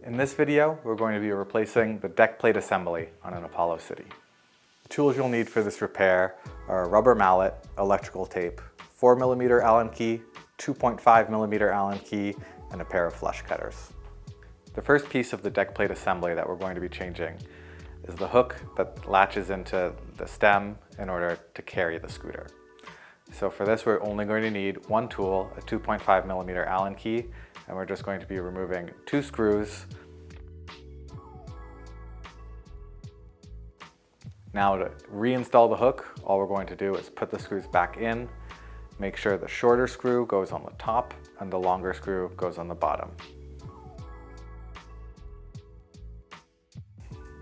In this video, we're going to be replacing the deck plate assembly on an Apollo City. The tools you'll need for this repair are a rubber mallet, electrical tape, 4mm Allen key, 2.5mm Allen key, and a pair of flush cutters. The first piece of the deck plate assembly that we're going to be changing is the hook that latches into the stem in order to carry the scooter. So for this, we're only going to need one tool, a 2.5mm Allen key, and we're just going to be removing 2 screws. Now to reinstall the hook, all we're going to do is put the screws back in, make sure the shorter screw goes on the top and the longer screw goes on the bottom.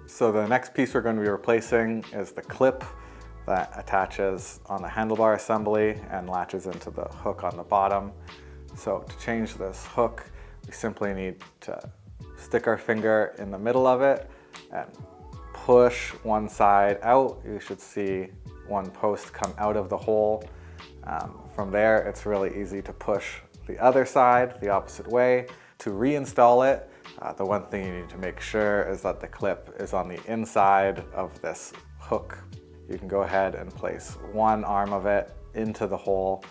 So the next piece we're going to be replacing is the clip that attaches on the handlebar assembly and latches into the hook on the bottom. So to change this hook, we simply need to stick our finger in the middle of it and push one side out. You should see one post come out of the hole. From there, it's really easy to push the other side the opposite way. To reinstall it, the one thing you need to make sure is that the clip is on the inside of this hook. You can go ahead and place one arm of it into the hole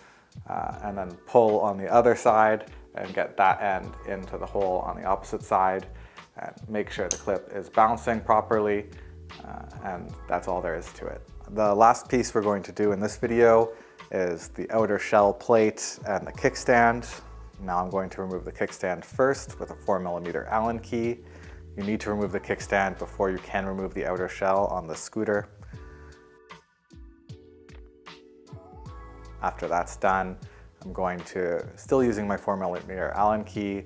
and then pull on the other side and get that end into the hole on the opposite side and make sure the clip is bouncing properly, and that's all there is to it. The last piece we're going to do in this video is the outer shell plate and the kickstand. Now I'm going to remove the kickstand first with a 4mm Allen key. You need to remove the kickstand before you can remove the outer shell on the scooter. After that's done, I'm going to, still using my 4mm Allen key,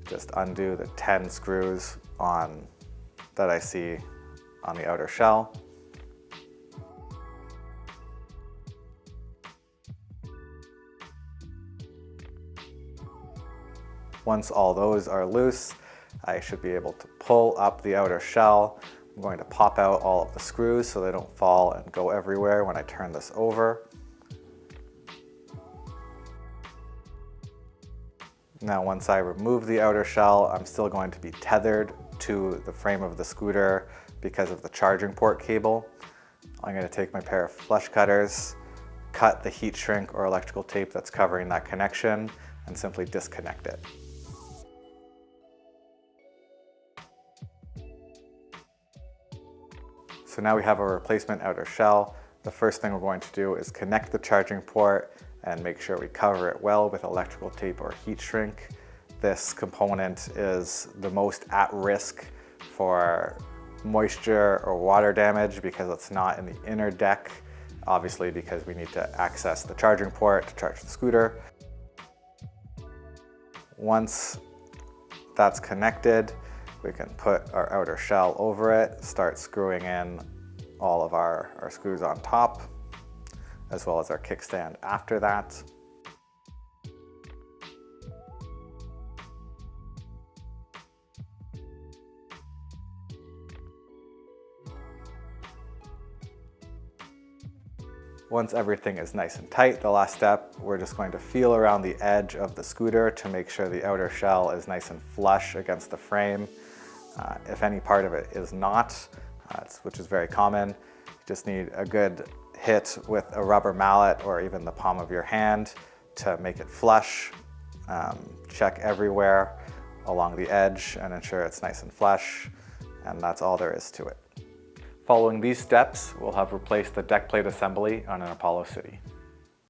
just undo the 10 screws that I see on the outer shell. Once all those are loose, I should be able to pull up the outer shell. I'm going to pop out all of the screws so they don't fall and go everywhere when I turn this over. Now once I remove the outer shell, I'm still going to be tethered to the frame of the scooter because of the charging port cable. I'm going to take my pair of flush cutters, cut the heat shrink or electrical tape that's covering that connection, and simply disconnect it. So now we have a replacement outer shell. The first thing we're going to do is connect the charging port and make sure we cover it well with electrical tape or heat shrink. This component is the most at risk for moisture or water damage because it's not in the inner deck, obviously because we need to access the charging port to charge the scooter. Once that's connected, we can put our outer shell over it, start screwing in all of our screws on top, as well as our kickstand after that. Once everything is nice and tight, the last step, we're just going to feel around the edge of the scooter to make sure the outer shell is nice and flush against the frame. If any part of it is not, which is very common, you just need a good hit with a rubber mallet or even the palm of your hand to make it flush. Check everywhere along the edge and ensure it's nice and flush, and that's all there is to it. Following these steps, we'll have replaced the deck plate assembly on an Apollo City.